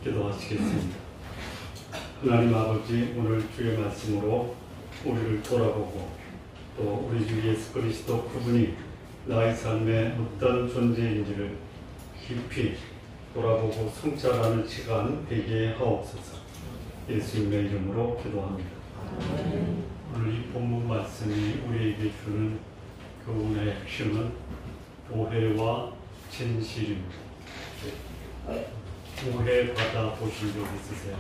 기도하시겠습니다. 하나님 아버지, 오늘 주의 말씀으로 우리를 돌아보고 또 우리 주 예수 그리스도 그분이 나의 삶의 어떤 존재인지를 깊이 돌아보고 성찰하는 시간 되게 하옵소서. 예수님의 이름으로 기도합니다. 오늘 이 본문 말씀이 우리에게 주는 교훈의 핵심은 오해와 진실입니다. 오해 받아 보신 적 있으세요?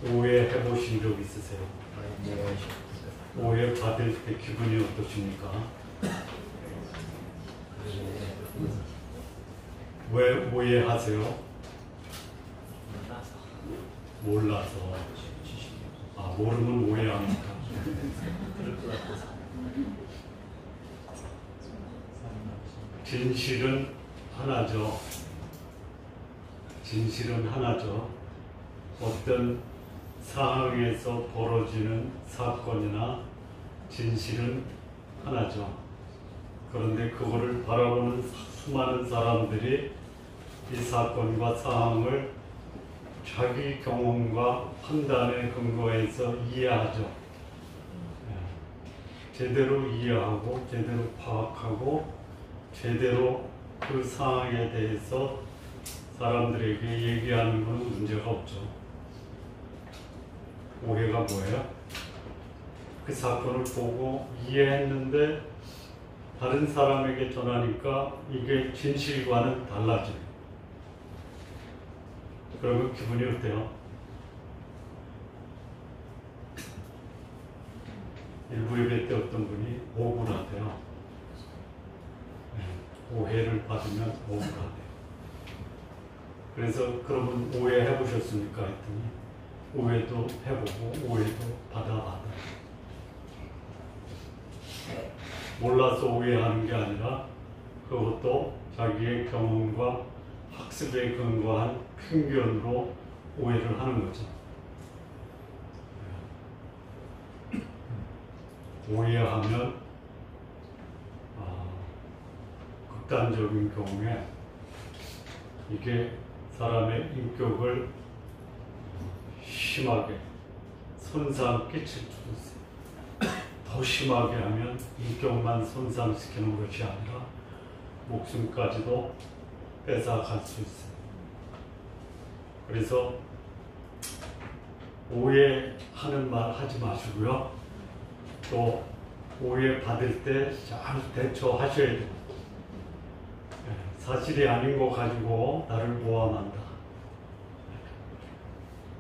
오해해 보신 적 있으세요? 오해 받을 때 기분이 어떠십니까? 왜 오해하세요? 몰라서. 아, 모르면 오해합니까? 진실은 하나죠. 진실은 하나죠. 어떤 상황에서 벌어지는 사건이나 진실은 하나죠. 그런데 그거를 바라보는 수많은 사람들이 이 사건과 상황을 자기 경험과 판단에 근거해서 이해하죠. 제대로 이해하고 제대로 파악하고 제대로 그 상황에 대해서 사람들에게 얘기하는 건 문제가 없죠. 오해가 뭐예요? 그 사건을 보고 이해했는데 다른 사람에게 전하니까 이게 진실과는 달라져요. 그러면 기분이 어때요? 일부 예배 때 어떤 분이 억울하대요. 오해를 받으면 억울하대요. 그래서 그러면 오해 해보셨습니까? 했더니 오해도 해보고 오해도 받아봐요. 몰라서 오해하는 게 아니라 그것도 자기의 경험과 학습에 근거한 편견으로 오해를 하는 거죠. 오해하면 극단적인 경우에 이게 사람의 인격을 심하게 손상 끼칠 수도 있어요. 더 심하게 하면 인격만 손상시키는 것이 아니라 목숨까지도 뺏어갈 수 있어요. 그래서 오해하는 말 하지 마시고요. 또 오해 받을 때 잘 대처하셔야 돼요. 사실이 아닌 거 가지고 나를 모함한다.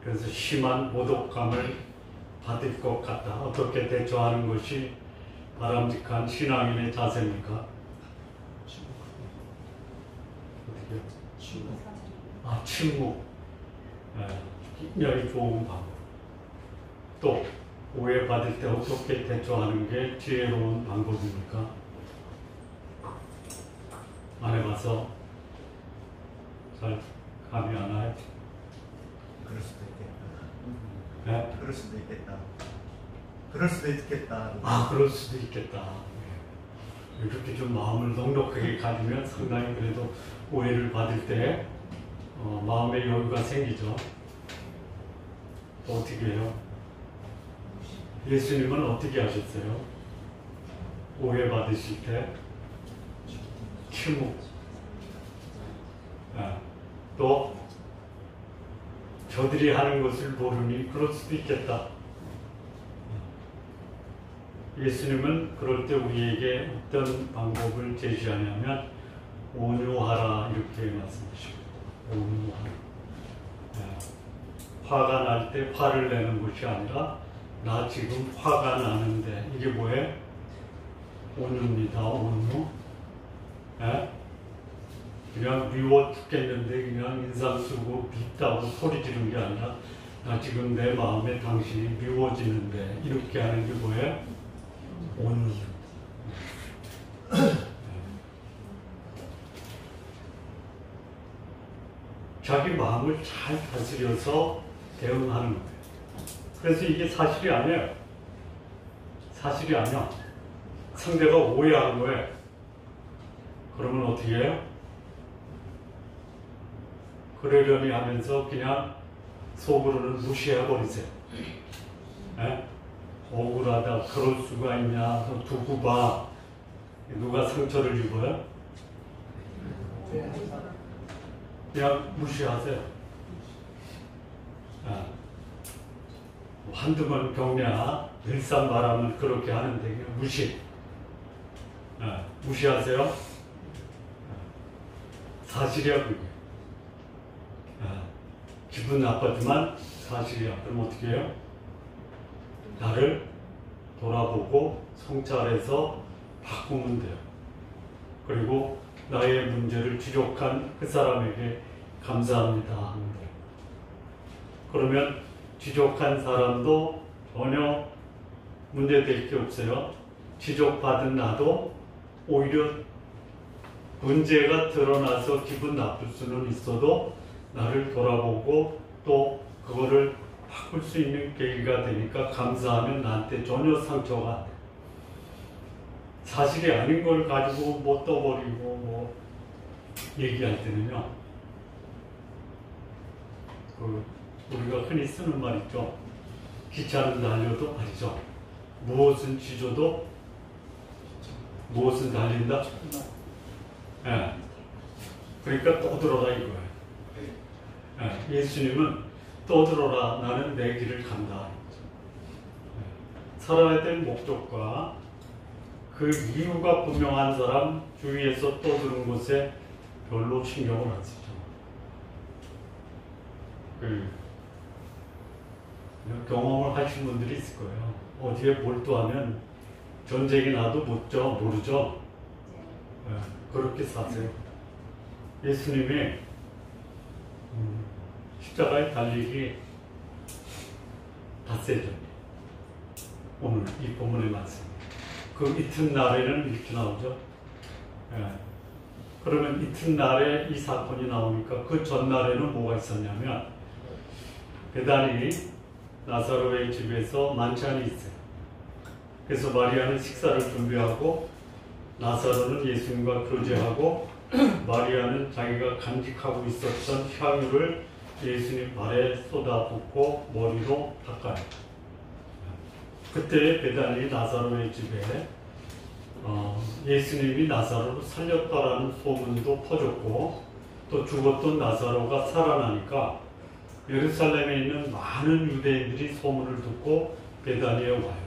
그래서 심한 모독감을 받을 것 같다. 어떻게 대처하는 것이 바람직한 신앙인의 자세입니까? 어떻게? 침묵. 굉장히 좋은 방법. 또 오해받을 때 어떻게 대처하는 게 지혜로운 방법입니까? 안 해봐서 잘 감이 안 와요? 그럴 수도 있겠다. 네? 그럴 수도 있겠다. 그럴 수도 있겠다. 그럴 수도 있겠다. 이렇게 좀 마음을 넉넉하게 가지면 상당히 그래도 오해를 받을 때 마음의 여유가 생기죠. 또 어떻게 해요? 예수님은 어떻게 하셨어요? 오해 받으실 때 침묵. 또 저들이 하는 것을 모르니 그럴 수도 있겠다. 예수님은 그럴 때 우리에게 어떤 방법을 제시하냐면 온유하라 이렇게 말씀하십니다. 온유하라. 화가 날 때 화를 내는 것이 아니라 나 지금 화가 나는데 이게 뭐예요? 온유입니다. 온유. 그냥 미워 죽겠는데 그냥 인상 쓰고 밉다고 소리 지르는 게 아니라 나 지금 내 마음에 당신이 미워지는데 이렇게 하는 게 뭐예요? 온유. 자기 마음을 잘 다스려서 대응하는 거예요. 그래서 이게 사실이 아니에요. 사실이 아니야. 상대가 오해한 거예요. 그러면 어떻게 해요? 그러려니 하면서 그냥 속으로는 무시해버리세요. 예? 억울하다, 그럴 수가 있냐, 너 두고 봐. 누가 상처를 입어요? 그냥 무시하세요. 아, 한두 번 경례나 일산 바람을 그렇게 하는데 그냥 무시. 아, 무시하세요. 사실이야 그게. 아, 기분 나쁘지만 사실이야. 그럼 어떻게 해요? 나를 돌아보고 성찰해서 바꾸면 돼요. 그리고 나의 문제를 지적한 그 사람에게 감사합니다 하는 거예요. 그러면 지적한 사람도 전혀 문제될 게 없어요. 지적받은 나도 오히려 문제가 드러나서 기분 나쁠 수는 있어도 나를 돌아보고 또 그거를 바꿀 수 있는 계기가 되니까 감사하면 나한테 전혀 상처가 안 돼. 사실이 아닌 걸 가지고 뭐 떠버리고 뭐 얘기할 때는요, 우리가 흔히 쓰는 말 있죠. 기차는 달려도 말이죠. 무엇은 지져도 무엇은 달린다? 예. 그러니까 떠들어라 이거예요. 예. 예수님은 떠들어라, 나는 내 길을 간다. 예. 살아야 될 목적과 그 이유가 분명한 사람 주위에서 떠드는 것에 별로 신경을 안 쓰죠. 경험을 하신 분들이 있을 거예요. 어디에 몰두하면 전쟁이 나도 모르죠. 네, 그렇게 사세요. 예수님이 십자가에 달리기 닷새 전에 오늘 이 본문의 말씀. 그 이튿날에는 이렇게 나오죠. 네. 그러면 이튿날에 이 사건이 나오니까 그 전날에는 뭐가 있었냐면 베다니 나사로의 집에서 만찬이 있어요. 그래서 마리아는 식사를 준비하고 나사로는 예수님과 교제하고 마리아는 자기가 간직하고 있었던 향유를 예수님 발에 쏟아붓고 머리로 닦아요. 그때 베다니 나사로의 집에 예수님이 나사로를 살렸다라는 소문도 퍼졌고 또 죽었던 나사로가 살아나니까 예루살렘에 있는 많은 유대인들이 소문을 듣고 베다니에 와요.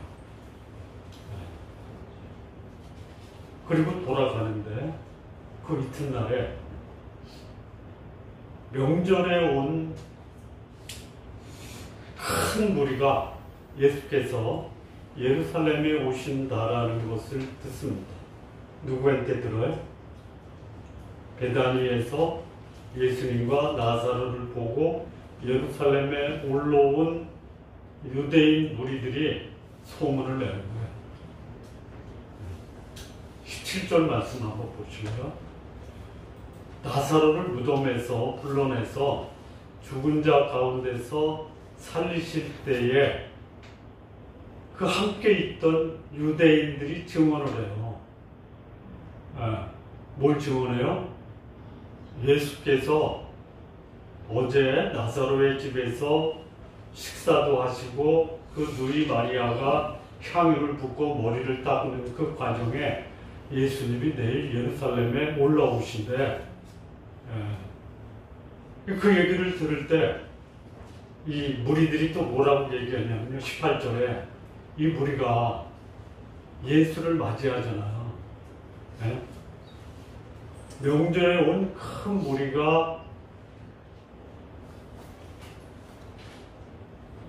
그리고 돌아가는데 그 이튿날에 명절에 온 큰 무리가 예수께서 예루살렘에 오신다라는 것을 듣습니다. 누구한테 들어요? 베다니에서 예수님과 나사로를 보고 예루살렘에 올라온 유대인 무리들이 소문을 내는 거예요. 17절 말씀 한번 보시고요. 나사로를 무덤에서 불러내서 죽은 자 가운데서 살리실 때에 그 함께 있던 유대인들이 증언을 해요. 뭘 증언해요? 예수께서 어제 나사로의 집에서 식사도 하시고 그 누이 마리아가 향유를 붓고 머리를 닦는 그 과정에 예수님이 내일 예루살렘에 올라오신대. 그 얘기를 들을 때 이 무리들이 또 뭐라고 얘기하냐면요. 18절에 이 무리가 예수를 맞이하잖아요. 네? 명절에 온 큰 무리가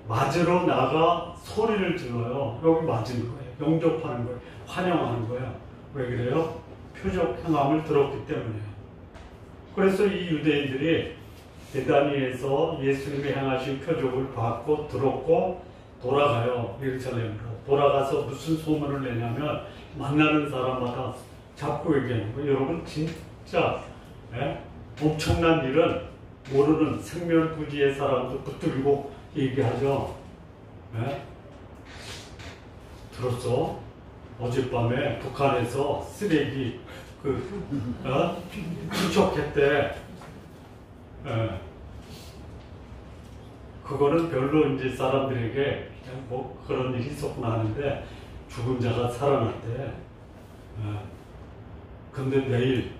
맞으러 나가 소리를 질러요. 여기 맞은 거예요. 영접하는 거예요. 환영하는 거예요. 왜 그래요? 표적 행함을 들었기 때문에요. 그래서 이 유대인들이 베다니에서 예수님이 행하신 표적을 받고 들었고 돌아가요. 예루살렘으로. 돌아가서 무슨 소문을 내냐면 만나는 사람마다 잡고 얘기하는 거예요. 여러분 진짜 엄청난 일은 모르는 생면부지의 사람도 붙들고 얘기하죠. 들었어? 어젯밤에 북한에서 쓰레기 추적했대. 그거는 별로 이제 사람들에게 그냥 뭐 그런 일이 있었구나 하는데 죽은 자가 살아났대. 근데 내일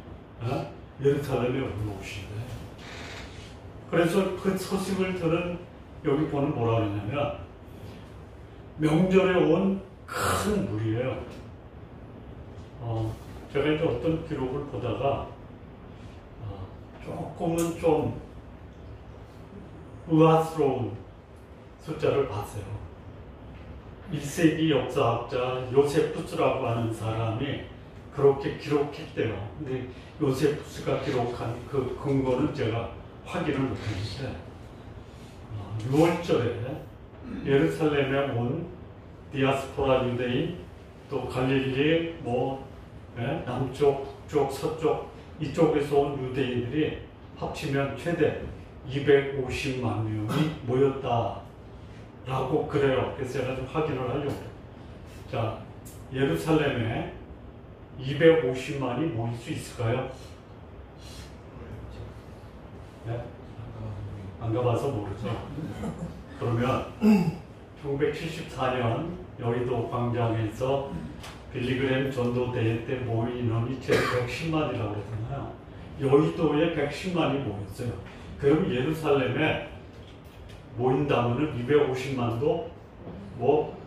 예루살렘에 올라오신대. 그래서 그 소식을 들은 여기 보는 뭐라 그러냐면 명절에 온 큰 무리예요. 제가 이제 어떤 기록을 보다가 조금은 좀 의아스러운 숫자를 봤어요. 1세기 역사학자 요세푸스라고 하는 사람이 그렇게 기록했대요. 근데 요세푸스가 기록한 그 근거는 제가 확인을 못했는데 6월절에 예루살렘에 온 디아스포라 유대인 또 갈릴리 남쪽, 북쪽, 서쪽 이쪽에서 온 유대인들이 합치면 최대 250만 명이 모였다라고 그래요. 그래서 제가 좀 확인을 하려고. 자, 예루살렘에 250만이 모일 수 있을까요? 네? 안 가봐서 모르죠. 그러면 1974년 여의도 광장에서 빌리그램 전도대회 때 모인 인원이 최대 110만이라고 그랬잖아요. 여의도에 110만이 모였어요. 그럼 예루살렘에 모인다면 250만도 뭐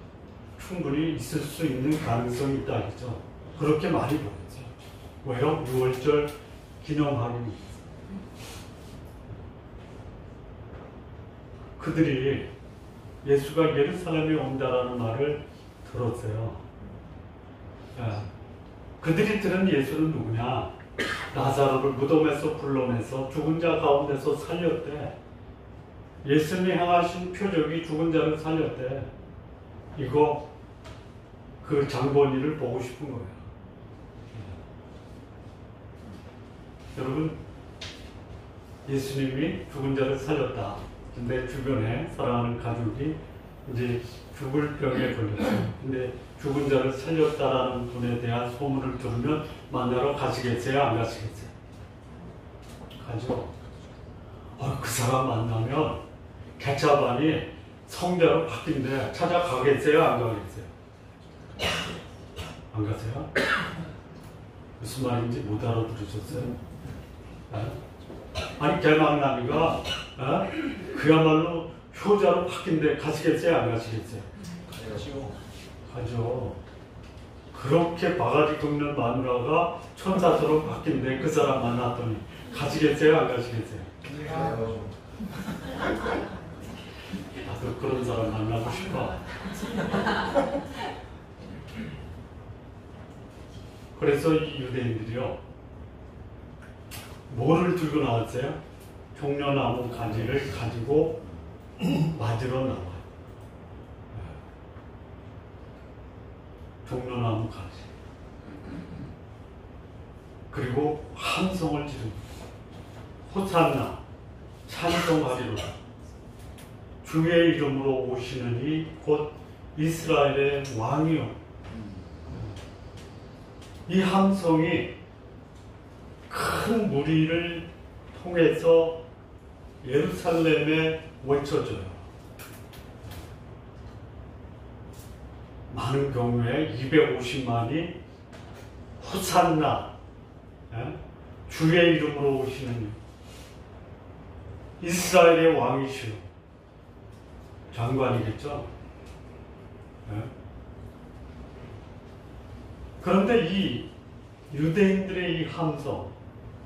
충분히 있을 수 있는 가능성이 있다 이죠. 그렇게 많이 모였죠. 왜요? 6월절 기념하기 위해서. 그들이 예수가 예루살렘에 온다라는 말을 들었어요. 그들이 들은 예수는 누구냐? 나사로를 무덤에서 불러내서 죽은 자 가운데서 살렸대. 예수님이 행하신 표적이 죽은 자를 살렸대. 이거 그 장본인을 보고 싶은 거예요. 여러분, 예수님이 죽은 자를 살렸다. 근데 주변에 사랑하는 가족이 이제 죽을 병에 걸렸어요. 근데 죽은 자를 살렸다라는 분에 대한 소문을 들으면 만나러 가시겠어요? 안 가시겠어요? 가죠. 그 사람 만나면 개차반이 성자로 바뀐데 찾아가겠어요? 안 가겠어요? 안 가세요? 무슨 말인지 못 알아들으셨어요? 아니 개망나니가 그야말로 효자로 바뀐데 가시겠어요? 안 가시겠어요? 가죠. 그렇게 바가지 긁는 마누라가 천사처럼 바뀐데 그 사람 만났더니 가시겠어요? 안 가시겠어요? 나도 그런 사람 만나고 싶어. 그래서 이 유대인들이요, 뭐를 들고 나왔어요? 종려나무 가지를 가지고 맞으러 나와요. 종려나무 가지. 그리고 함성을 지르고 호산나 찬송하리로다. 주의 이름으로 오시는 이 곧 이스라엘의 왕이요. 이 함성이 큰 무리를 통해서 예루살렘에 외쳐져요. 많은 경우에 250만이 호산나, 주의 이름으로 오시는 이스라엘의 왕이시오. 장관이겠죠. 그런데 이 유대인들의 이 함성,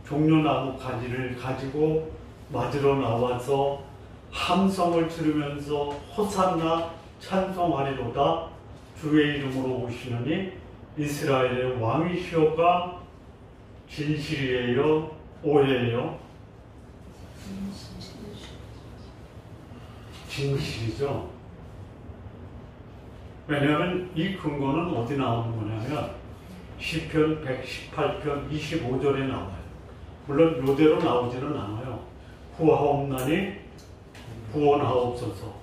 종려나무 가지를 가지고 맞으러 나와서 함성을 지르면서 호산나 찬송하리로다. 주의 이름으로 오시느니 이스라엘의 왕이시오가 진실이에요? 오해예요? 진실이죠. 왜냐하면 이 근거는 어디 나오는 거냐면 시편 118편 25절에 나와요. 물론 이대로 나오지는 않아요. 구하옵나니 구원하옵소서,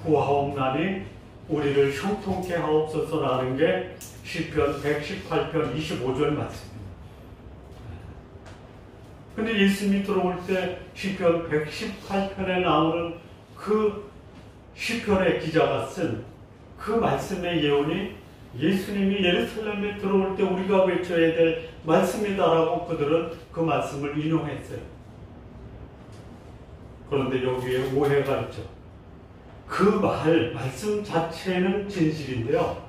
구하옵나니 우리를 형통케 하옵소서라는 게 시편 118편 25절 말씀입니다. 근데 예수님이 들어올 때 시편 118편에 나오는 그 시편의 기자가 쓴 그 말씀의 예언이 예수님이 예루살렘에 들어올 때 우리가 외쳐야 될 말씀이다라고 그들은 그 말씀을 인용했어요. 그런데 여기에 오해가 있죠. 그 말씀 자체는 진실인데요.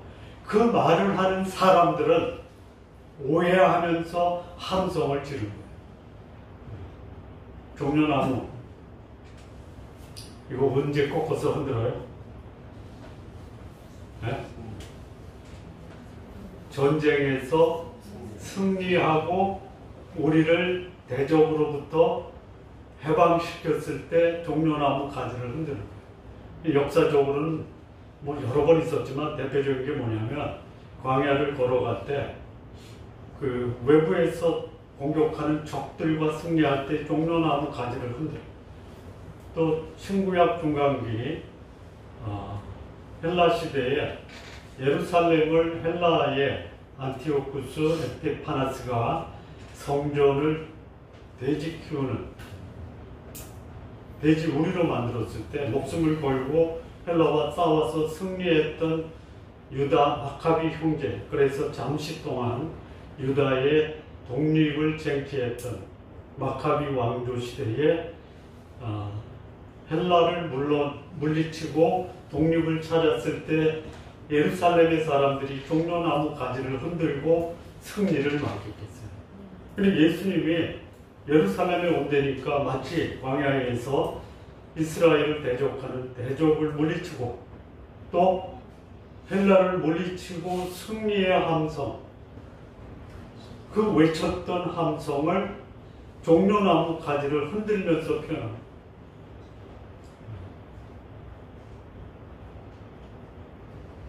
그 말을 하는 사람들은 오해하면서 함성을 지르는 거예요. 종려나무 이거 언제 꺾어서 흔들어요? 네? 전쟁에서 승리하고 우리를 대적으로부터 해방시켰을 때 종려나무 가지를 흔드는 거예요. 역사적으로는 뭐 여러 번 있었지만 대표적인 게 뭐냐면 광야를 걸어갈 때 그 외부에서 공격하는 적들과 승리할 때 종려나무 가지를 흔들어요. 또 신구약 중간기 헬라 시대에 예루살렘을 헬라의 안티오쿠스 에피파나스가 성전을 돼지 키우는 돼지 우리로 만들었을 때 목숨을 걸고 헬라와 싸워서 승리했던 유다 마카비 형제, 그래서 잠시 동안 유다의 독립을 쟁취했던 마카비 왕조 시대에 헬라를 물리치고 독립을 찾았을 때 예루살렘의 사람들이 종려나무 가지를 흔들고 승리를 만끽했어요. 근데 예수님이 예루살렘에 온다니까 마치 광야에서 이스라엘을 대적하는 대적을 물리치고 또 헬라를 물리치고 승리의 함성, 그 외쳤던 함성을 종려나무 가지를 흔들면서 표현합니다.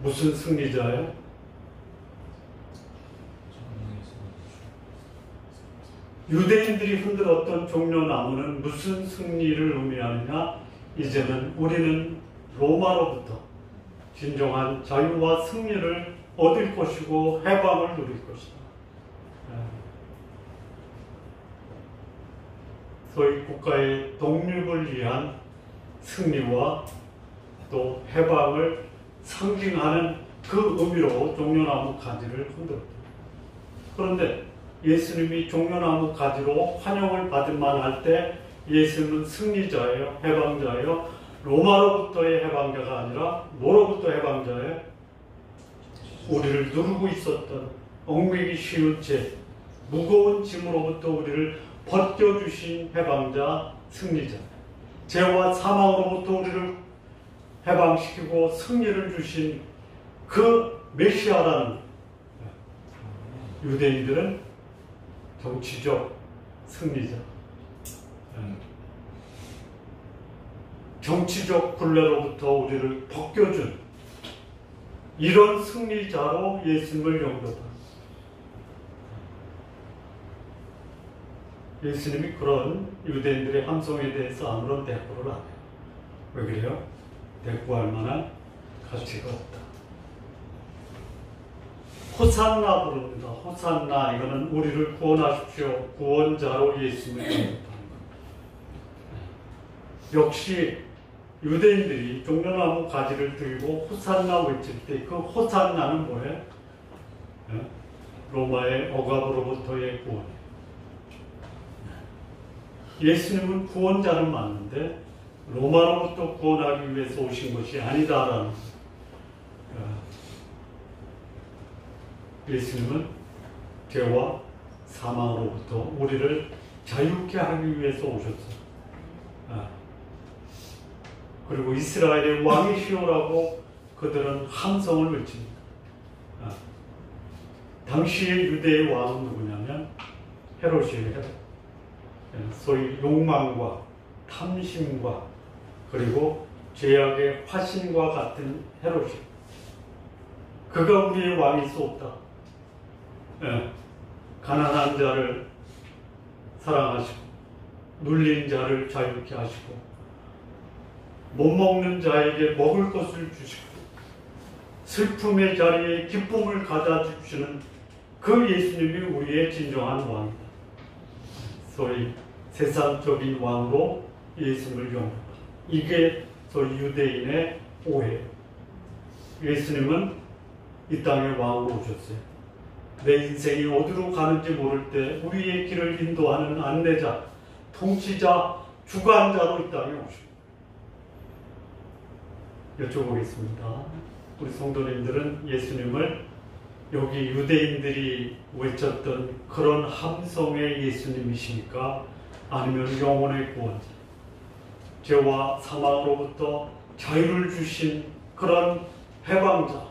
무슨 승리자예요? 유대인들이 흔들었던 종려나무는 무슨 승리를 의미하느냐? 이제는 우리는 로마로부터 진정한 자유와 승리를 얻을 것이고 해방을 누릴 것이다. 소위 국가의 독립을 위한 승리와 또 해방을 상징하는 그 의미로 종려나무 가지를 흔들었다. 그런데 예수님이 종려나무 가지로 환영을 받을 만할 때 예수님은 승리자예요? 해방자예요? 로마로부터의 해방자가 아니라 뭐로부터 해방자예요? 우리를 누르고 있었던 얽매기 쉬운 죄, 무거운 짐으로부터 우리를 벗겨주신 해방자, 승리자. 죄와 사망으로부터 우리를 해방시키고 승리를 주신 그 메시아라는 유대인들은 정치적 승리자, 정치적 굴레로부터 우리를 벗겨준 이런 승리자로 예수님을 영접합니다. 예수님이 그런 유대인들의 함성에 대해서 아무런 대꾸를 안 해요. 왜 그래요? 대꾸할 만한 가치가 없다. 호산나 부릅니다. 호산나, 이거는 우리를 구원하십시오. 구원자로 예수님을 영접하는 겁니다. 역시 유대인들이 종려나무 가지를 들고 호산나 외칠 때 그 호산나는 뭐예요? 로마의 억압으로부터의 구원. 예수님은 구원자는 맞는데 로마로부터 구원하기 위해서 오신 것이 아니다라는 예수님은 죄와 사망으로부터 우리를 자유케 하기 위해서 오셨어요. 그리고 이스라엘의 왕이시오라고 그들은 함성을 외칩니다. 당시의 유대의 왕은 누구냐면 헤롯이에요. 헤롯. 소위 욕망과 탐심과 그리고 죄악의 화신과 같은 헤롯이. 그가 우리의 왕일 수 없다. 가난한 자를 사랑하시고 눌린 자를 자유케 하시고 못 먹는 자에게 먹을 것을 주시고 슬픔의 자리에 기쁨을 가져 주시는 그 예수님이 우리의 진정한 왕이다. 소위 세상적인 왕으로 예수님을 영접한다. 이게 소위 유대인의 오해예요. 예수님은 이 땅의 왕으로 오셨어요. 내 인생이 어디로 가는지 모를 때 우리의 길을 인도하는 안내자, 통치자, 주관자로 이 땅에 오십니다. 여쭤보겠습니다. 우리 성도님들은 예수님을 여기 유대인들이 외쳤던 그런 함성의 예수님이십니까? 아니면 영혼의 구원자, 죄와 사망으로부터 자유를 주신 그런 해방자,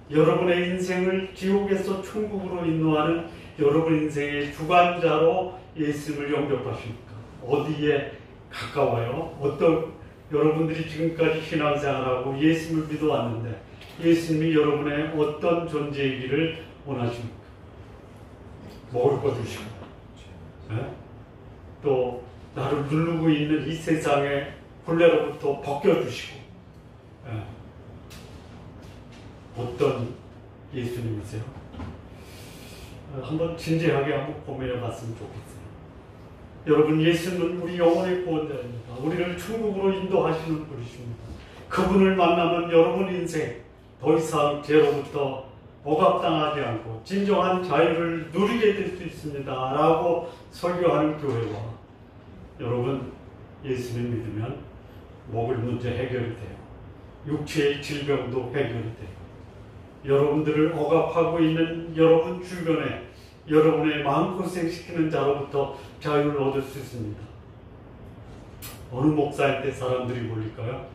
여러분의 인생을 지옥에서 천국으로 인도하는 여러분 인생의 주관자로 예수님을 영접하십니까? 어디에 가까워요? 여러분들이 지금까지 신앙생활하고 예수님을 믿어왔는데 예수님이 여러분의 어떤 존재이기를 원하십니까? 먹을 거 주시고, 네? 또 나를 누르고 있는 이 세상의 굴레로부터 벗겨주시고, 네? 어떤 예수님이세요? 한번 진지하게 한번 고민해 봤으면 좋겠어요. 여러분, 예수는 우리 영혼의 구원자입니다. 우리를 천국으로 인도하시는 분이십니다. 그분을 만나면 여러분 인생 더 이상 죄로부터 억압당하지 않고 진정한 자유를 누리게 될 수 있습니다. 라고 설교하는 교회와 여러분 예수님 믿으면 먹을 문제 해결이 돼요. 육체의 질병도 해결이 돼요. 여러분들을 억압하고 있는 여러분 주변에 여러분의 마음고생시키는 자로부터 자유를 얻을 수 있습니다. 어느 목사한테 사람들이 몰릴까요?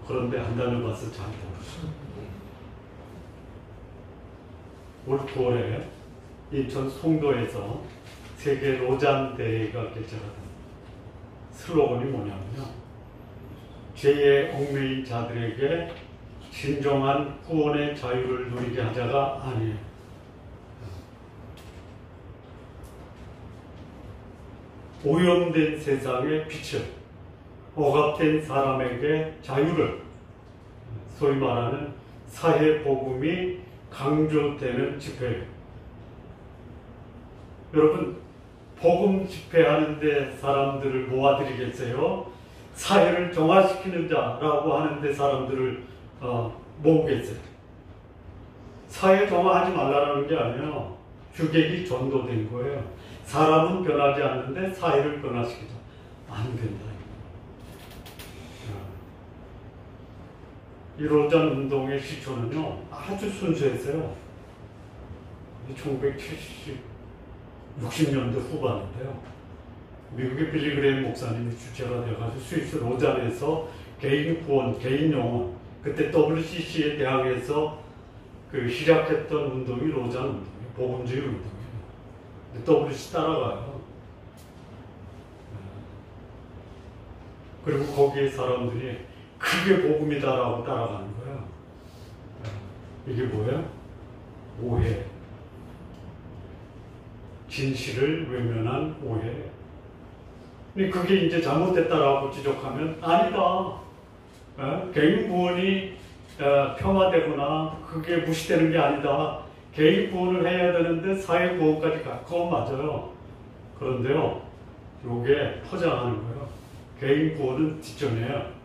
그런데 한 달을 봐서 잘 모르죠. 올 9월에 인천 송도에서 세계 로잔 대회가 개최가 됩니다. 슬로건이 뭐냐면요, 죄의 얽매인 자들에게 진정한 구원의 자유를 누리게 하자가 아니에요. 오염된 세상의 빛을, 억압된 사람에게 자유를, 소위 말하는 사회 복음이 강조되는 집회예요. 여러분, 복음 집회하는데 사람들을 모아드리겠어요? 사회를 정화시키는 자라고 하는데 사람들을 모으겠어요? 사회 정화하지 말라는 게 아니에요. 주객이 전도된 거예요. 사람은 변하지 않는데 사회를 변화시키자. 안 된다. 이 로잔 운동의 시초는요, 아주 순수했어요. 1960년대 후반인데요. 미국의 빌리그레임 목사님이 주체가 되어가지고 스위스 로잔에서 개인 구원, 개인 영혼, 그때 WCC에 대항해서 시작했던 운동이 로잔 운동이에요. 복음주의 운동이에요. WCC 따라가요. 그리고 거기에 사람들이 그게 복음이다라고 따라가는 거예요. 이게 뭐예요? 오해. 진실을 외면한 오해. 근데 그게 이제 잘못됐다라고 지적하면 아니다. 개인 구원이 평화되거나 그게 무시되는 게 아니다. 개인 구원을 해야 되는데 사회 구원까지 가. 그건 맞아요. 그런데요, 요게 포장하는 거예요. 개인 구원은 뒷전이에요.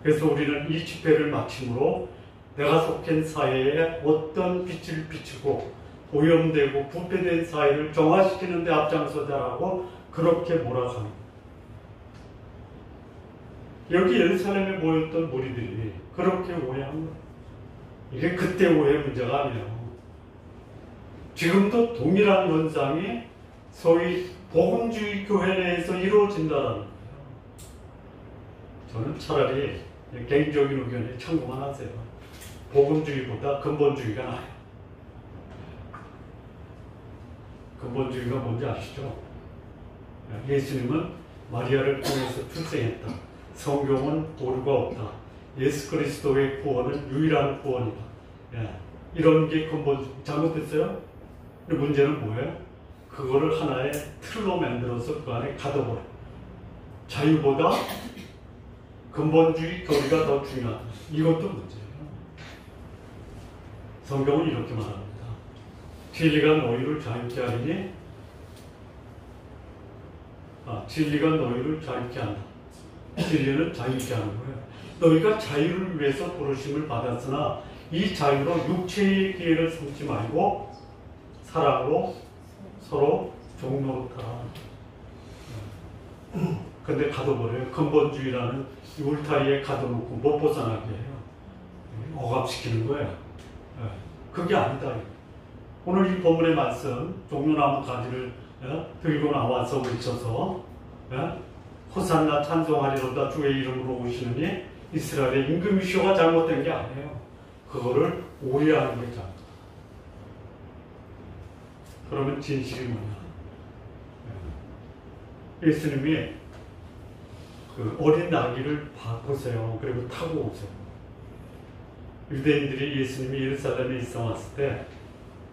그래서 우리는 이 집회를 마침으로 내가 속한 사회에 어떤 빛을 비추고 오염되고 부패된 사회를 정화시키는 데 앞장서자라고 그렇게 몰아갑니다. 여기 예루살렘에 모였던 무리들이 그렇게 오해한 거예요. 이게 그때 오해 문제가 아니에요. 지금도 동일한 현상이 소위 복음주의 교회 내에서 이루어진다는 거예요. 저는 차라리 개인적인 의견에 참고만 하세요. 복음주의보다 근본주의가 나아요. 근본주의가 뭔지 아시죠? 예수님은 마리아를 통해서 출생했다. 성경은 오류가 없다. 예수 그리스도의 구원은 유일한 구원이다. 이런 게 근본주의. 잘못됐어요? 근데 문제는 뭐예요? 그거를 하나의 틀로 만들어서 그 안에 가둬버려. 자유보다 근본주의 교리가 더 중요하다. 이것도 문제예요. 성경은 이렇게 말합니다. 진리가 너희를 자유케 하리니 진리가 너희를 자유케 한다. 진리는 자유케 하는 거예요. 너희가 자유를 위해서 부르심을 받았으나 이 자유로 육체의 기회를 삼지 말고 사랑으로 서로 종노릇하라. 근데 가둬버려요. 근본주의라는 이 울타리에 가둬놓고 못 벗어나게 해요. 억압시키는 거예요. 그게 아니다. 오늘 이 본문의 말씀, 종려나무 가지를 들고 나와서 외쳐서 호산나 찬송하리로다 주의 이름으로 오시느니 이스라엘의 임금이시오가 잘못된 게 아니에요. 그거를 오해하는 게 잘못. 그러면 진실이 뭐냐? 예수님이 그 어린 나귀를 보세요. 그리고 타고 오세요. 유대인들이 예수님이 예루살렘에 있어 왔을 때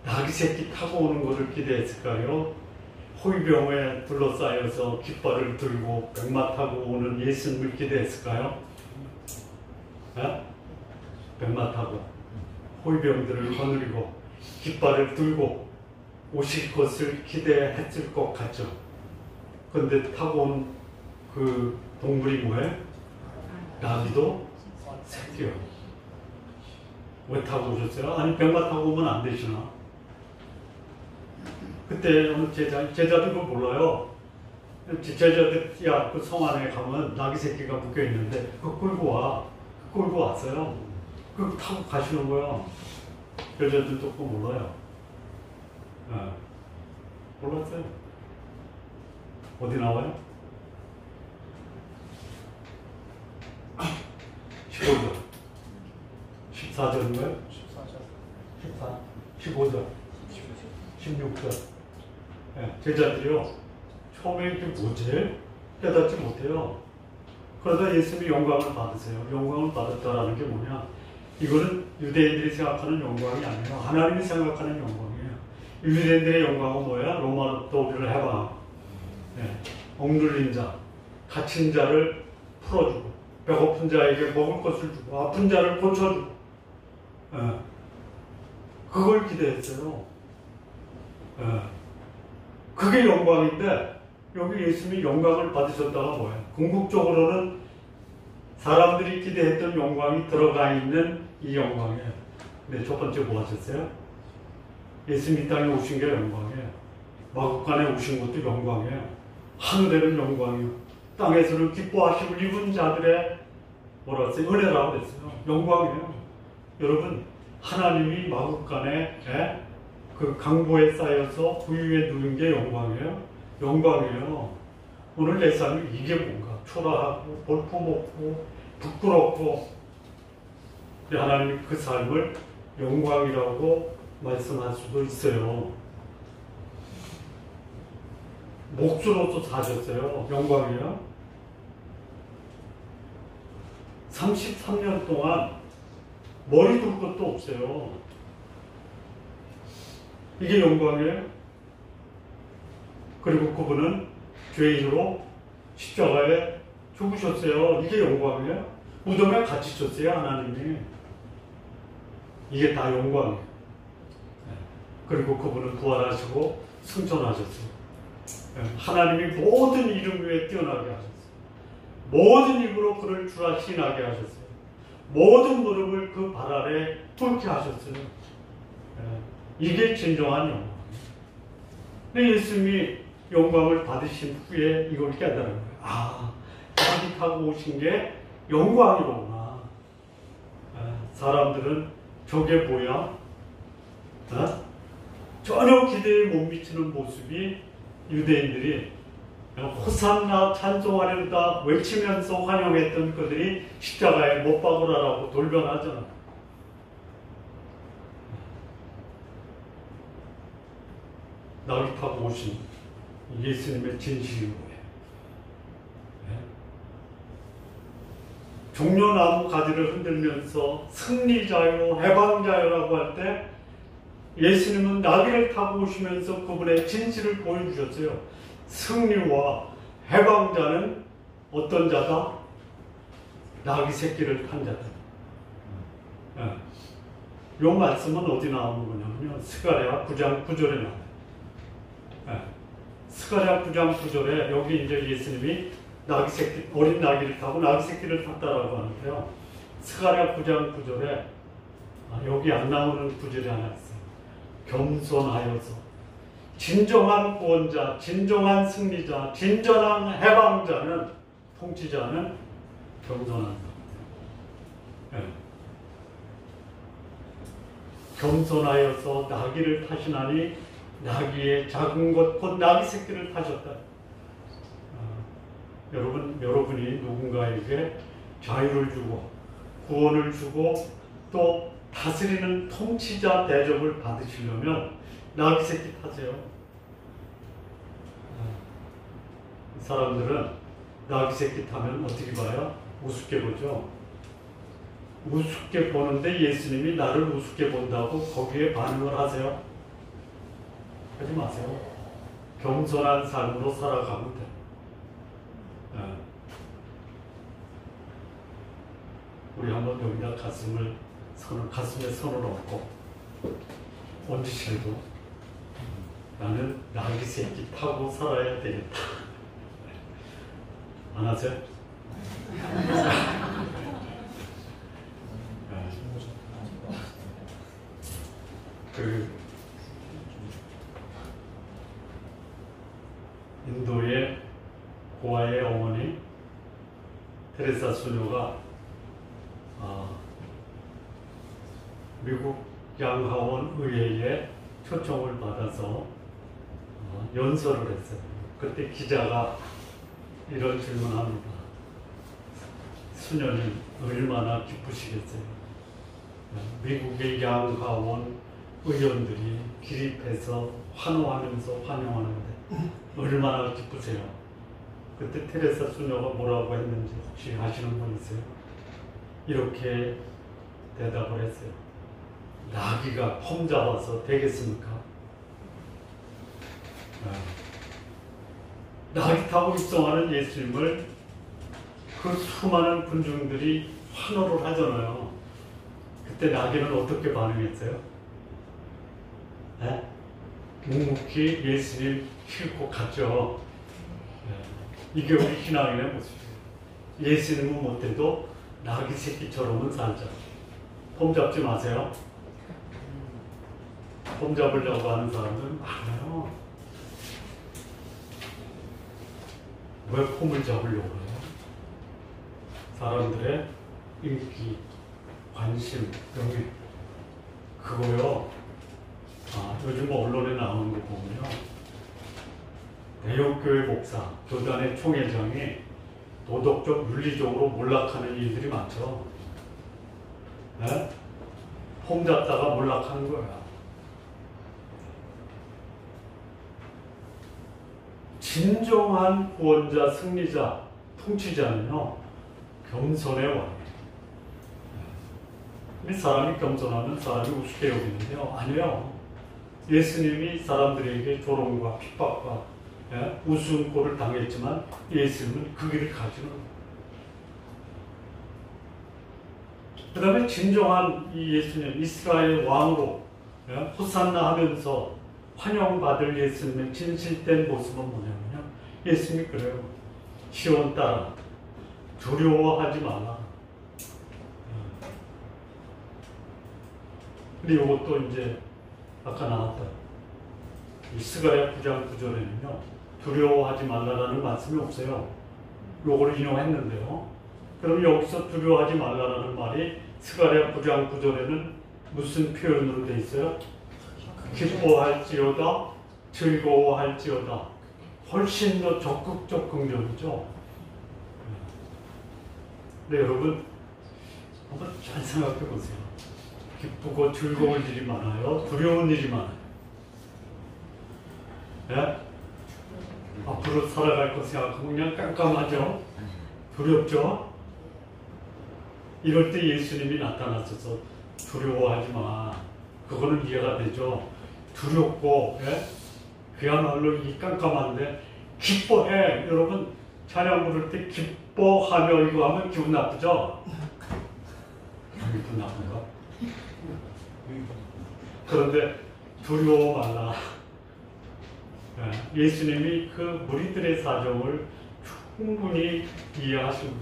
나귀 새끼 타고 오는 것을 기대했을까요? 호위병에 둘러싸여서 깃발을 들고 백마 타고 오는 예수님을 기대했을까요? 백마 타고 호위병들을 거느리고 깃발을 들고 오실 것을 기대했을 것 같죠. 그런데 타고 온 그 동물이 뭐예요? 나귀도 새끼요. 왜 타고 오셨어요? 아니 백마 타고 오면 안 되시나? 그때 어느 제자들 그걸 몰라요. 제자들 야 그 성 안에 가면 나귀 새끼가 묶여 있는데 그거 끌고 왔어요. 그거 타고 가시는 거야. 제자들도 그거 몰라요. 몰랐어요. 어디 나와요? 15절 14절인가요? 14, 15절 16절 제자들이요 처음에 이게 뭐지? 깨닫지 못해요. 그러다 예수님이 영광을 받으세요. 영광을 받았다라는 게 뭐냐? 이거는 유대인들이 생각하는 영광이 아니에요. 하나님이 생각하는 영광이에요. 유대인들의 영광은 뭐야? 로마도 우리를 해방, 억눌린 자, 갇힌 자를 풀어주고 배고픈 자에게 먹을 것을 주고 아픈 자를 고쳐주고 그걸 기대했어요. 그게 영광인데 여기 예수님이 영광을 받으셨다가 뭐예요? 궁극적으로는 사람들이 기대했던 영광이 들어가 있는 이 영광이에요. 근데 첫 번째 뭐 하셨어요? 예수님 이 땅에 오신 게 영광이에요. 마국간에 오신 것도 영광이에요. 하늘에는 영광이요. 땅에서는 기뻐하심을 입은 자들의 뭐라 했어요? 은혜라고 했어요. 영광이에요. 여러분 하나님이 마국간에 그 강보에 쌓여서 부유에 누른 게 영광이에요. 영광이에요. 오늘 내 삶이 이게 뭔가 초라하고 볼품없고 부끄럽고 하나님이 그 삶을 영광이라고 말씀할 수도 있어요. 목수로서 사셨어요. 영광이에요. 33년 동안 머리 둘 것도 없어요. 이게 영광이에요. 그리고 그분은 죄인으로 십자가에 죽으셨어요. 이게 영광이에요. 무덤에 갇히셨어요. 하나님이. 이게 다 영광이에요. 그리고 그분은 부활하시고 승천하셨어요. 하나님이 모든 이름 위에 뛰어나게 하셨어요. 모든 입으로 그를 주라 신하게 하셨어요. 모든 무릎을 그 발 아래 뚫게 하셨어요. 이게 진정한 영광이에요. 근데 예수님이 영광을 받으신 후에 이걸 깨달은 거예요. 나귀 타고 오신 게 영광이로구나. 사람들은 저게 뭐야? 전혀 기대에 못 미치는 모습이 유대인들이 호산나 찬송하리로다 외치면서 환영했던 그들이 십자가에 못 박으라라고 돌변하잖아. 나귀 타고 오신 예수님의 진실인 거예요. 종려나무 가지를 흔들면서 승리자요, 해방자요라고 할 때 예수님은 나귀를 타고 오시면서 그분의 진실을 보여주셨어요. 승리와 해방자는 어떤 자다? 나귀 새끼를 탄 자다. 요 말씀은 어디 나오는 거냐면요. 스가랴 9장 9절에 나와요. 네. 스가랴 9장 9절에 여기 이제 예수님이 나귀 새끼, 어린 나귀를 타고 나귀 새끼를 탔다라고 하는데요. 스가랴 9장 9절에 여기 안 나오는 구절이 하나 있어요. 겸손하여서 진정한 구원자, 진정한 승리자, 진정한 해방자는, 통치자는 겸손한 사람. 네. 겸손하여서 나귀를 타시나니 나귀의 작은 것 곧 나귀 새끼를 타셨다. 여러분이 누군가에게 자유를 주고 구원을 주고 또 다스리는 통치자 대접을 받으시려면 나귀 새끼 타세요. 사람들은 나귀 새끼 타면 어떻게 봐요? 우습게 보죠. 우습게 보는데 예수님이 나를 우습게 본다고 거기에 반응을 하세요? 하지 마세요. 겸손한 삶으로 살아가면 돼. 우리 한번 여기다 가슴에 손을 얹고 얹으셔도 나는 나귀 새끼 타고 살아야 되겠다. 안 하세요? 인도의 고아의 어머니 테레사 수녀가 미국 양하원 의회에 초청을 받아서 연설을 했어요. 그때 기자가 이런 질문합니다. 수녀님 얼마나 기쁘시겠어요? 미국의 양하원 의원들이 기립해서 환호하면서 환영하는데 얼마나 기쁘세요? 그때 테레사 수녀가 뭐라고 했는지 혹시 아시는 분 있어요? 이렇게 대답을 했어요. 나귀가 폼 잡아서 되겠습니까? 나귀 타고 입성하는 예수님을 그 수많은 군중들이 환호를 하잖아요. 그때 나귀는 어떻게 반응했어요? 네? 묵묵히 예수님 싣고 갔죠. 이게 우리 신앙인의 모습이에요. 예수님은 못해도 나귀 새끼처럼은 살자. 폼 잡지 마세요. 폼 잡으려고 하는 사람들은 많아요. 왜 폼을 잡으려고 해요? 사람들의 인기, 관심, 명예, 그거요. 요즘 언론에 나오는 거 보면요. 대형교회 목사, 교단의 총회장이 도덕적, 윤리적으로 몰락하는 일들이 많죠. 네? 폼 잡다가 몰락하는 거야. 진정한 구원자, 승리자, 통치자는요, 겸손의 왕이에요. 근데 사람이 겸손하면 사람이 우습게 여기는데요. 아니에요. 예수님이 사람들에게 조롱과 핍박과 우스운꼴을 당했지만 예수님은 그 길을 가지는 거예요. 그 다음에 진정한 이 예수님, 이스라엘 왕으로 호산나 하면서 환영받을 예수님의 진실된 모습은 뭐냐면요. 예수님이 그래요. 시온 딸아, 두려워하지 마라. 근데 이것도 이제 아까 나왔다. 이 스가랴 9장 9절에는요. 두려워하지 말라라는 말씀이 없어요. 요거를 인용했는데요. 그럼 여기서 두려워하지 말라라는 말이 스가랴 9장 9절에는 무슨 표현으로 돼 있어요? 기뻐할지어다, 즐거워할지어다. 훨씬 더 적극적 긍정이죠. 네, 여러분 한번 잘 생각해 보세요. 기쁘고 즐거울 일이 많아요? 두려운 일이 많아요? 예? 앞으로 살아갈 것 생각하면 그냥 깜깜하죠? 두렵죠? 이럴 때 예수님이 나타나셔서 두려워하지 마. 그거는 이해가 되죠? 두렵고, 예? 그야말로 이 깜깜한데 기뻐해. 여러분 찬양 부를 때 기뻐하며 이거 하면 기분 나쁘죠? 기분 나쁜가? 그런데 두려워 말라. 예수님이 그 무리들의 사정을 충분히 이해하시고,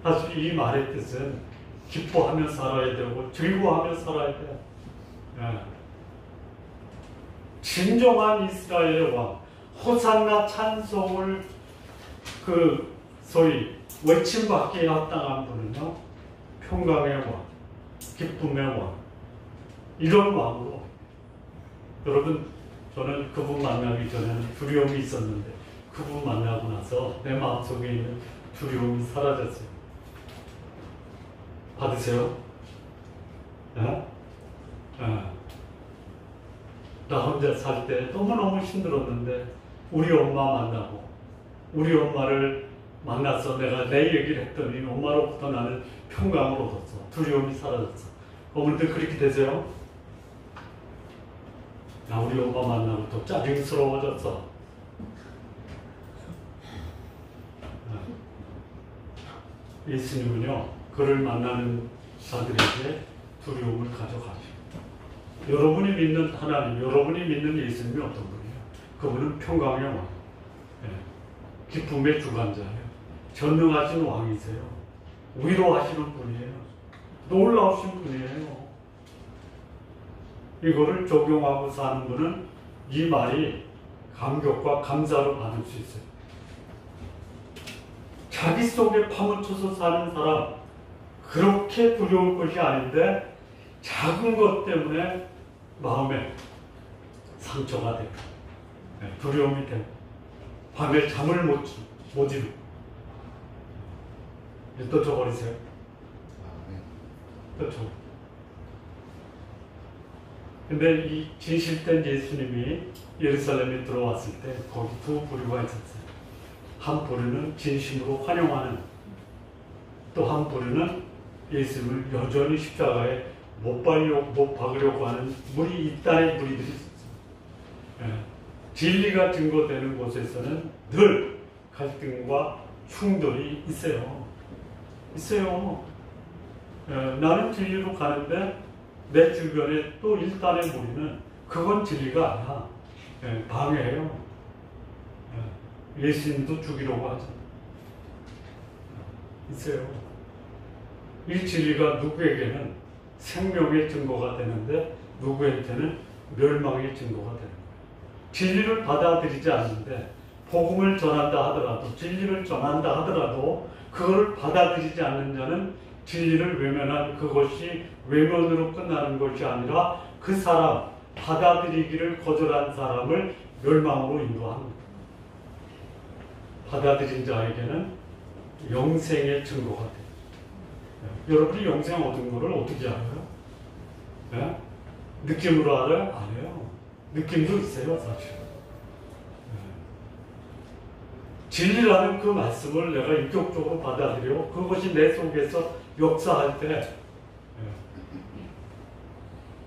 사실 이 말의 뜻은 기뻐하며 살아야 되고 즐거워하며 살아야 돼. 진정한 이스라엘의 왕, 호산나 찬송을 소위 외침받기에 합당한 분은요, 평강의 왕, 기쁨의 왕, 이런 왕으로. 여러분, 저는 그분 만나기 전에는 두려움이 있었는데 그분 만나고 나서 내 마음속에 있는 두려움이 사라졌어요. 받으세요? 나 혼자 살 때 너무너무 힘들었는데 우리 엄마 만나고 우리 엄마를 만나서 내가 내 얘기를 했더니 엄마로부터 나는 평강을 얻었어. 두려움이 사라졌어. 어머니들 그렇게 되세요? 나 우리 엄마 만나고 또 짜증스러워졌어. 예수님은요, 그를 만나는 자들에게 두려움을 가져가시고, 여러분이 믿는 하나님, 여러분이 믿는 예수님이 어떤 분이에요? 그분은 평강의 왕, 기쁨의 주관자예요. 전능하신 왕이세요. 위로하시는 분이에요. 놀라우신 분이에요. 이거를 적용하고 사는 분은 이 말이 감격과 감사로 받을 수 있어요. 자기 속에 파묻혀서 사는 사람, 그렇게 두려울 것이 아닌데 작은 것 때문에 마음에 상처가 되고 두려움이 되고 밤에 잠을 못 이루고. 또 줘버리세요. 또 줘. 근데 이 진실된 예수님이 예루살렘에 들어왔을 때 거기 두 부류가 있었어요. 한 부류는 진심으로 환영하는, 또 한 부류는 예수님을 여전히 십자가에 못 박으려고 하는 이딴의 무리들이 있었어요. 진리가 증거되는 곳에서는 늘 갈등과 충돌이 있어요. 나는 진리로 가는데 내 주변에 또 일단의 무리는 그건 진리가 아니야. 방해해요. 예수님도 죽이려고 하죠. 있어요. 이 진리가 누구에게는 생명의 증거가 되는데 누구한테는 멸망의 증거가 되는 거예요. 진리를 받아들이지 않는데 복음을 전한다 하더라도, 진리를 전한다 하더라도 그거를 받아들이지 않는 자는 진리를 외면한 그것이 외면으로 끝나는 것이 아니라 그 사람, 받아들이기를 거절한 사람을 멸망으로 인도합니다. 받아들인 자에게는 영생의 증거가 돼요. 여러분이 영생 얻은 것을 어떻게 알아요? 네? 느낌으로 알아요? 아니에요. 느낌도 있어요, 사실. 진리라는 그 말씀을 내가 인격적으로 받아들여 그것이 내 속에서 역사할 때,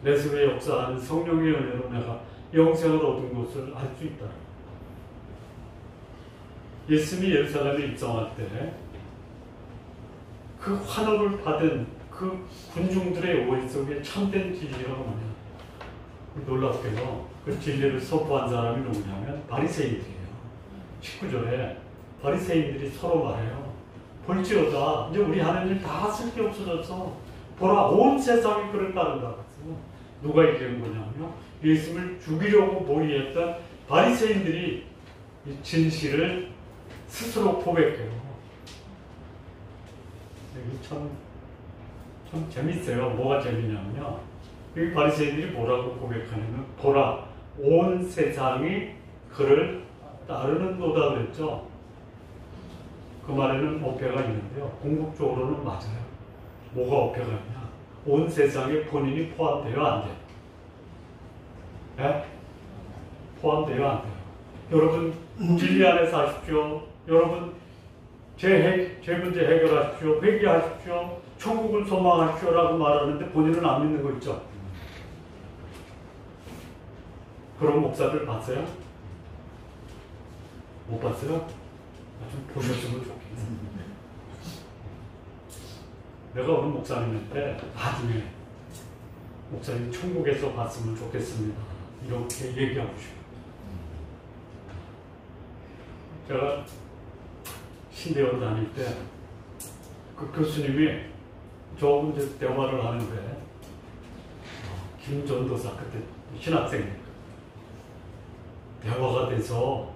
내 속에 역사하는 성령의 은혜로 내가 영생을 얻은 것을 알 수 있다. 예수님이 예루살렘에 입성할 때 그 환호를 받은 그 군중들의 오해 속에 참된 진리가 뭐냐? 놀랍게도 그 진리를 선포한 사람이 누구냐면 바리새인들이에요. 19절에 바리새인들이 서로 말해요. 볼지어다, 이제 우리 하는 일 다 쓸 게 없어졌어. 보라, 온 세상이 그를 따른다. 누가 얘기한 거냐면요, 예수님을 죽이려고 모의했던 바리새인들이 이 진실을 스스로 고백해요. 이게 참 재밌어요. 뭐가 재미냐면요, 이 바리새인들이 뭐라고 고백하냐면, 보라, 온 세상이 그를 따르는도다 그랬죠. 그 말에는 어폐가 있는데요, 궁극적으로는 맞아요. 뭐가 어폐가 있냐? 온 세상에 본인이 포함되어 안 돼요. 네? 포함되어 안 돼요. 여러분 진리 안에 사십시오. 여러분 제 문제 해결하십시오. 회개하십시오. 천국을 소망하십시오 라고 말하는데 본인은 안 믿는 거 있죠? 그런 목사들 봤어요? 못 봤어요? 좀 보셨으면 좋겠어요. 내가 어느 목사님한테 나중에 목사님 천국에서 봤으면 좋겠습니다. 이렇게 얘기하고 싶어요. 제가 신대원 다닐 때 그 교수님이 저 이제 대화를 하는데 김전도사 그때 신학생이니까 대화가 돼서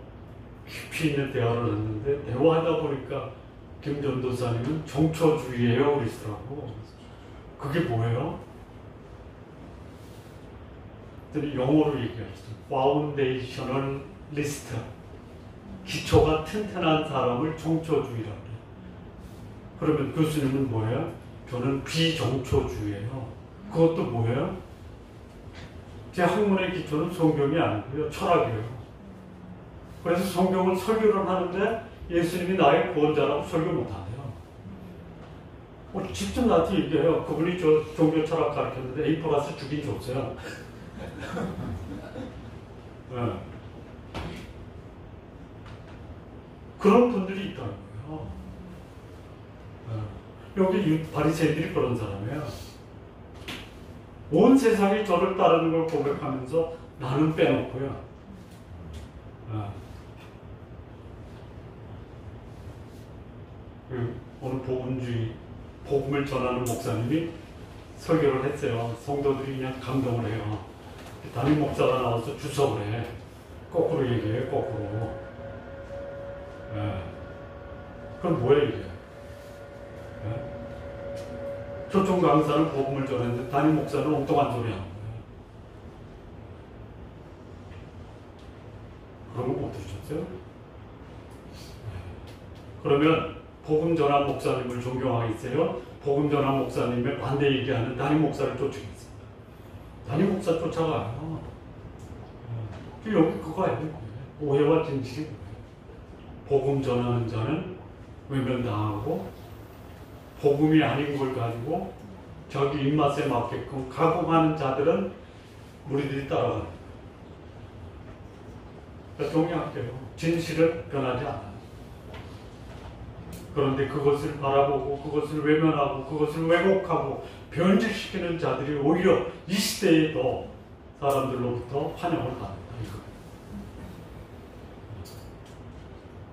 깊이 있는 대화를 했는데 대화하다 보니까 김전도사님은 정초주의예요 그러시더라고. 그게 뭐예요? 그랬더니 영어로 얘기했어요. 파운데이셔널 리스트. 기초가 튼튼한 사람을 정초주의라고 해요. 그러면 교수님은 뭐예요? 저는 비정초주의예요. 그것도 뭐예요? 제 학문의 기초는 성경이 아니고요. 철학이에요. 그래서 성경을 설교를 하는데 예수님이 나의 구원자라고 설교 못하네요. 직접 나한테 얘기해요. 그분이 저 종교 철학 가르쳤는데 A 플러스 주긴 줬어요. 네. 그런 분들이 있다는 거예요. 여기 바리새인들이 그런 사람이에요. 온 세상이 저를 따르는 걸 고백하면서 나는 빼놓고요. 오늘 복음을 전하는 목사님이 설교를 했어요. 성도들이 그냥 감동을 해요. 담임 목사가 나와서 주석을 해. 거꾸로 얘기해, 거꾸로. 그럼 뭐예요, 이게? 초청 강사는 복음을 전했는데 담임 목사는 엉뚱한 소리 하는 거예요. 그런 거 못 들으셨어요? 그러면 복음 전한 목사님을 존경하겠어요? 복음 전한 목사님의 반대 얘기하는 담임 목사를 쫓으겠어요? 담임 목사 쫓아가요. 여기 그거 아니에요. 오해와 진실이 뭐예요? 복음 전하는 자는 외면당하고 복음이 아닌 걸 가지고 자기 입맛에 맞게끔 가공하는 자들은 무리들이 따라가는 거예요. 그러니까 동의할게요. 진실은 변하지 않아요. 그런데 그것을 바라보고 그것을 외면하고 그것을 왜곡하고 변질시키는 자들이 오히려 이 시대에 더 사람들로부터 환영을 받는다.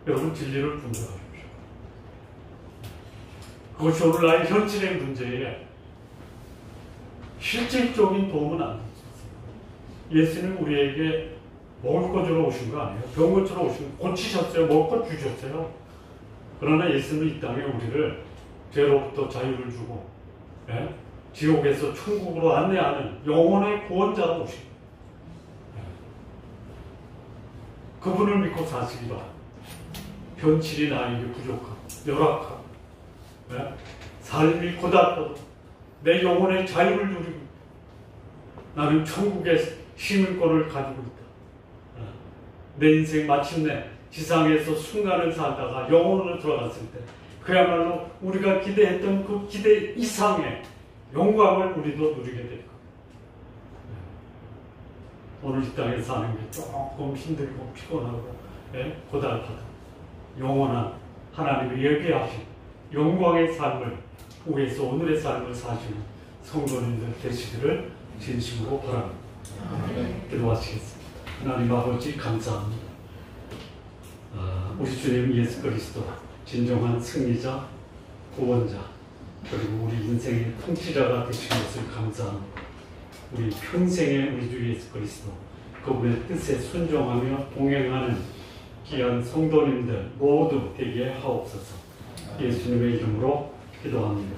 여러분 진리를 분별하십시오. 그것이 오늘날 현실의 문제에 실질적인 도움은 안 됩니다. 예수는 우리에게 먹을 것 주러 오신 거 아니에요. 병 고치러 오신 거 고치셨어요. 먹을 것 주셨어요. 그러나 예수는 이 땅에 우리를 죄로부터 자유를 주고 지옥에서 천국으로 안내하는 영혼의 구원자로 오신 거예요. 그분을 믿고 사시기 바랍니다. 현실이 나에게 부족하고 열악하고 삶이 고달퍼도 내 영혼의 자유를 누리고 나는 천국의 시민권을 가지고 있다. 내 인생 마침내 지상에서 순간을 살다가 영혼으로 들어갔을 때 그야말로 우리가 기대했던 그 기대 이상의 영광을 우리도 누리게 될 겁니다. 오늘 이 땅에 사는 게 조금 힘들고 피곤하고 고달프다. 영원한 하나님이 예비하신 영광의 삶을 위해서 오늘의 삶을 사시는 성도님들 되시기를 진심으로 바랍니다. 기도하시겠습니다. 하나님 아버지 감사합니다. 우리 주님 예수 그리스도 진정한 승리자, 구원자, 그리고 우리 인생의 통치자가 되신 것을 감사합니다. 우리 평생에 우리 주 예수 그리스도 그분의 뜻에 순종하며 동행하는 귀한 성도님들 모두 되게 하옵소서. 예수님의 이름으로 기도합니다.